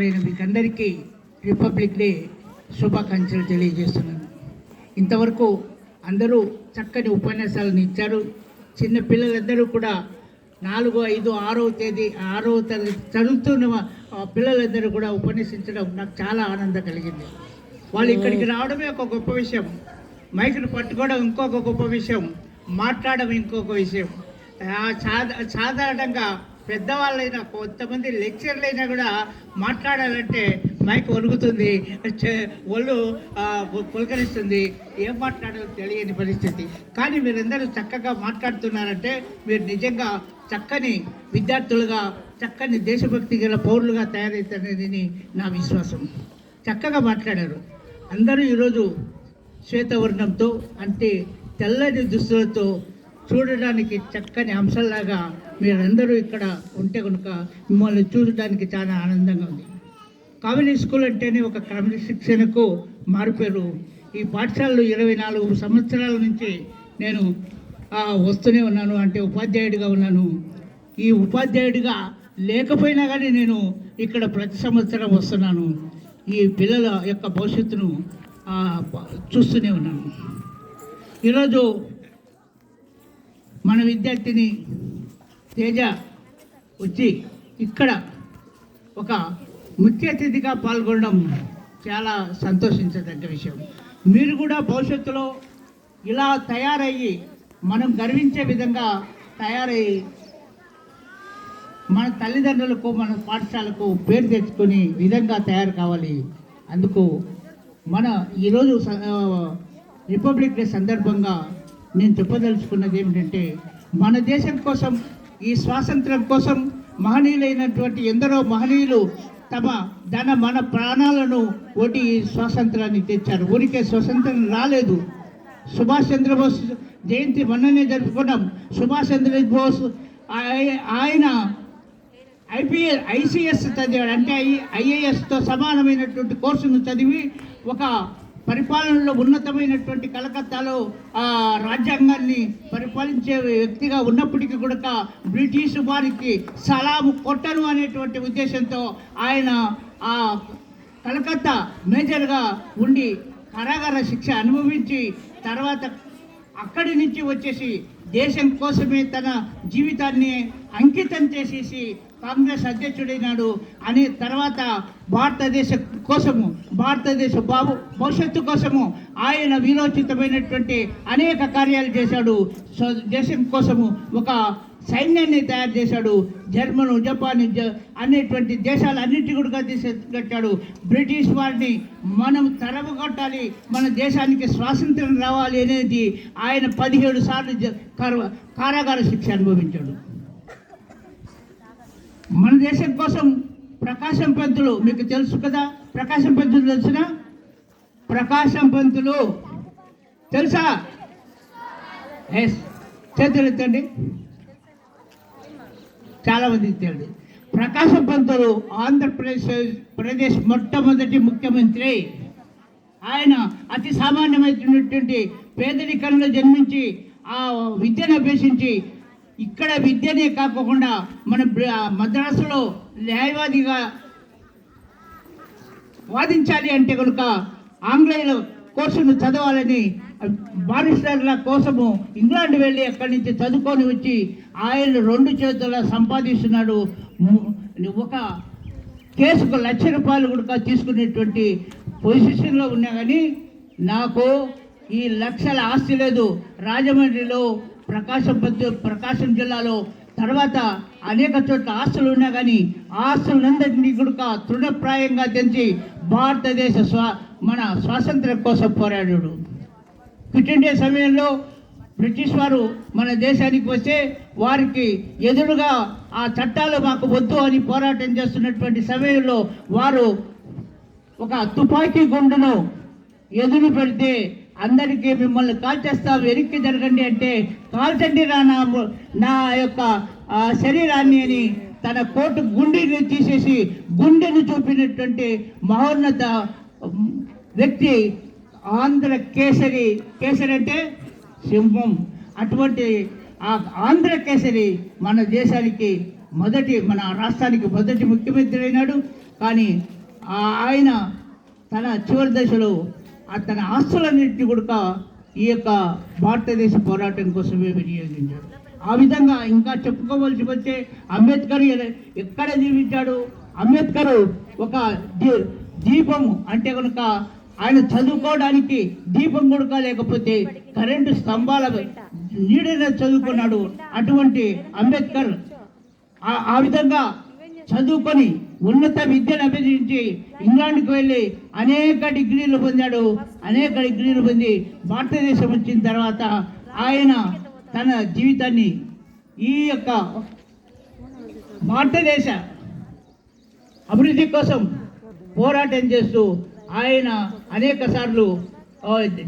హాజరైన మీకందరికీ republic day శుభాకాంక్షలు తెలియజేస్తున్నాను. ఇంతవరకు అందరూ చక్కని ఉపన్యాసాలను ఇచ్చారు. చిన్న పిల్లలందరూ కూడా 4, 5, 6వ తరగతి చదువుతున్న పిల్లలందరూ కూడా ఉపన్యసించడం నాకు చాలా ఆనందం కలిగింది. వాళ్ళు ఇక్కడికి రావడమే ఒక గొప్ప విషయం, మైక్ను పట్టుకోవడం ఇంకొక గొప్ప విషయం, మాట్లాడడం ఇంకొక విషయం. సాధారణంగా పెద్దవాళ్ళైనా కొంతమంది లెక్చర్లైనా కూడా మాట్లాడాలంటే మైక్ ఒరుగుతుంది, ఒళ్ళు పులకరిస్తుంది, ఏం మాట్లాడాలో తెలియని పరిస్థితి. కానీ మీరందరూ చక్కగా మాట్లాడుతున్నారంటే మీరు నిజంగా చక్కని విద్యార్థులుగా, చక్కని దేశభక్తి గల పౌరులుగా తయారవుతారనేది నా విశ్వాసం. చక్కగా మాట్లాడారు అందరూ. ఈరోజు శ్వేతవర్ణంతో అంటే తెల్లని దుస్తులతో చూడడానికి చక్కని అంశంలాగా మీరందరూ ఇక్కడ ఉంటే కనుక మిమ్మల్ని చూడడానికి చాలా ఆనందంగా ఉంది. కావేరీ స్కూల్ అంటేనే ఒక క్రమశిక్షణకు మారిపోయారు. ఈ పాఠశాలలో 24 సంవత్సరాల నుంచి నేను వస్తూనే ఉన్నాను, అంటే ఉపాధ్యాయుడిగా ఉన్నాను. ఈ ఉపాధ్యాయుడిగా లేకపోయినా కానీ నేను ఇక్కడ ప్రతి సంవత్సరం వస్తున్నాను. ఈ పిల్లల యొక్క భవిష్యత్తును చూస్తూనే ఉన్నాను. ఈరోజు మన విద్యార్థిని తేజ వచ్చి ఇక్కడ ఒక ముఖ్య అతిథిగా పాల్గొనడం చాలా సంతోషించదగ్గ విషయం. మీరు కూడా భవిష్యత్తులో ఇలా తయారయ్యి మనం గర్వించే విధంగా తయారయ్యి మన తల్లిదండ్రులకు, మన పాఠశాలకు పేరు తెచ్చుకునే విధంగా తయారు కావాలి. అందుకు మన ఈరోజు రిపబ్లిక్ డే సందర్భంగా నేను చెప్పదలుచుకున్నది ఏమిటంటే, మన దేశం కోసం, ఈ స్వాతంత్రం కోసం మహనీయులైనటువంటి ఎందరో మహనీయులు మన ప్రాణాలను ఒడ్డి స్వాతంత్రాన్ని తెచ్చారు. ఊరికే స్వాతంత్రం రాలేదు. సుభాష్ చంద్రబోస్ జయంతి మొన్ననే జరుపుకున్నాం. సుభాష్ చంద్రబోస్ ఆయన ఐసీఎస్ చదివాడు, అంటే ఐఏఎస్తో సమానమైనటువంటి కోర్సును చదివి ఒక పరిపాలనలో ఉన్నతమైనటువంటి కలకత్తాలో రాజ్యాంగాన్ని పరిపాలించే వ్యక్తిగా ఉన్నప్పటికీ కూడా బ్రిటిష్ వారికి సలాము కొట్టను అనేటువంటి ఉద్దేశంతో ఆయన ఆ కలకత్తా మేజర్గా ఉండి కారాగార శిక్ష అనుభవించి తర్వాత అక్కడి నుంచి వచ్చేసి దేశం కోసమే తన జీవితాన్ని అంకితం చేసేసి కాంగ్రెస్ అధ్యక్షుడైనాడు. అని తర్వాత భారతదేశ కోసము, భారతదేశ భవిష్యత్తు కోసము ఆయన విలోచితమైనటువంటి అనేక కార్యాలు చేశాడు. దేశం కోసము ఒక సైన్యాన్ని తయారు చేశాడు. జర్మను, జపాన్ అనేటువంటి దేశాలన్నింటి కూడా తీసుకొచ్చాడు. బ్రిటిష్ వారిని మనం తరమగొట్టాలి, మన దేశానికి స్వాతంత్రం రావాలి అనేది ఆయన 17 సార్లు కారాగార శిక్ష అనుభవించాడు. మన దేశం కోసం ప్రకాశం పంతులు, మీకు తెలుసు కదా, ప్రకాశం పంతులు తెలుసునా? ప్రకాశం పంతులు తెలుసా? ఎస్, చేతులు ఎత్తండి. చాలా మందికి తెలియదు. ప్రకాశం పంతులు ఆంధ్రప్రదేశ్ మొట్టమొదటి ముఖ్యమంత్రి. ఆయన అతి సామాన్యమైనటువంటి పేదరికంలో జన్మించి ఆ విద్యను అభ్యసించి ఇక్కడ విద్యనే కాకుండా మన మద్రాసులో న్యాయవాదిగా వాదించాలి అంటే కనుక ఆంగ్లేయుల కోర్సును చదవాలని బారిస్టర్ల కోసము ఇంగ్లాండ్ వెళ్ళి అక్కడి నుంచి చదువుకొని వచ్చి ఆయన 2 చేతుల సంపాదిస్తున్నాడు. ఒక కేసుకు ₹1,00,000 కూడా తీసుకునేటువంటి పొజిషన్లో ఉన్నా కానీ నాకు ఈ లక్షల ఆస్తి లేదు. రాజమండ్రిలో ప్రకాశం జిల్లాలో తర్వాత అనేక చోట్ల ఆస్తులు ఉన్నా కానీ ఆస్తులందరినీ కూడా తృణప్రాయంగా తెంచి భారతదేశ మన స్వాతంత్ర్యం కోసం పోరాడాడు. క్విట్ ఇండియా సమయంలో బ్రిటిష్ వారు మన దేశానికి వస్తే వారికి ఎదురుగా ఆ చట్టాలు మాకు వద్దు అని పోరాటం చేస్తున్నటువంటి సమయంలో వారు ఒక తుపాకీ గుండును ఎదురు పెడితే అందరికీ మిమ్మల్ని కాల్చేస్తాం, వెనక్కి జరగండి అంటే కాల్చండి నా యొక్క శరీరాన్ని అని తన కోటు గుండెని తీసేసి గుండెను చూపినటువంటి మహోన్నత వ్యక్తి ఆంధ్ర కేసరి. కేసరి అంటే సింహం. అటువంటి ఆ ఆంధ్ర కేసరి మన దేశానికి మన రాష్ట్రానికి మొదటి ముఖ్యమంత్రి అయినాడు. కానీ ఆయన తన చివరి దశలో తన ఆస్తులన్నింటినీ కూడా ఈ యొక్క భారతదేశ పోరాటం కోసమే వినియోగించాడు. ఆ విధంగా ఇంకా చెప్పుకోవలసి వస్తే అంబేద్కర్ ఎక్కడ జీవించాడు? అంబేద్కర్ ఒక దీపము అంటే కనుక ఆయన చదువుకోవడానికి దీపం కొడుక లేకపోతే కరెంటు స్తంభాల నీడన చదువుకున్నాడు. అటువంటి అంబేద్కర్ ఆ విధంగా చదువుకొని ఉన్నత విద్యను అభ్యసించి ఇంగ్లాండ్కి వెళ్ళి అనేక డిగ్రీలు పొందాడు. అనేక డిగ్రీలు పొంది భారతదేశం వచ్చిన తర్వాత ఆయన తన జీవితాన్ని ఈ యొక్క భారతదేశ అభివృద్ధి కోసం పోరాటం చేస్తూ ఆయన అనేక సార్లు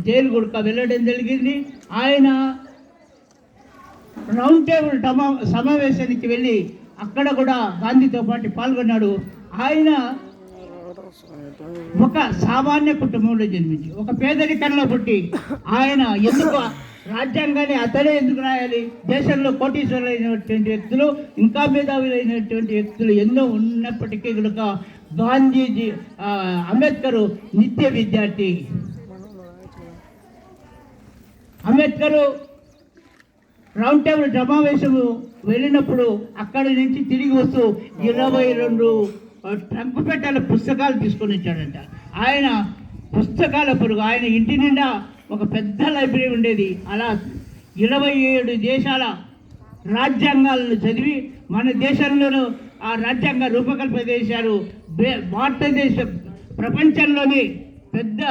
జైలు కూడా వెళ్ళడం జరిగింది. ఆయన రౌండ్ టేబుల్ సమావేశానికి వెళ్ళి అక్కడ కూడా గాంధీతో పాటు పాల్గొన్నాడు. ఆయన ఒక సామాన్య కుటుంబంలో జన్మించి ఒక పేదరికంలో పుట్టి ఆయన ఎందుకు రాజ్యాంగాన్ని అతడే ఎందుకు రాయాలి? దేశంలో కోటీశ్వరులైనటువంటి వ్యక్తులు ఇంకా మేధావులైనటువంటి వ్యక్తులు ఎన్నో ఉన్నప్పటికీ కనుక గాంధీజీ అంబేద్కర్ నిత్య విద్యార్థి. అంబేద్కర్ రౌండ్ టేబుల్ సమావేశము వెళ్ళినప్పుడు అక్కడి నుంచి తిరిగి వస్తూ 22 ట్రంకు పెట్టాల పుస్తకాలు తీసుకొని వచ్చాడంట. ఆయన పుస్తకాల పురుగు. ఆయన ఇంటి నిండా ఒక పెద్ద లైబ్రరీ ఉండేది. అలా 27 దేశాల రాజ్యాంగాలను చదివి మన దేశంలోనూ ఆ రాజ్యాంగ రూపకల్పన చేశారు. భారతదేశం ప్రపంచంలోని పెద్ద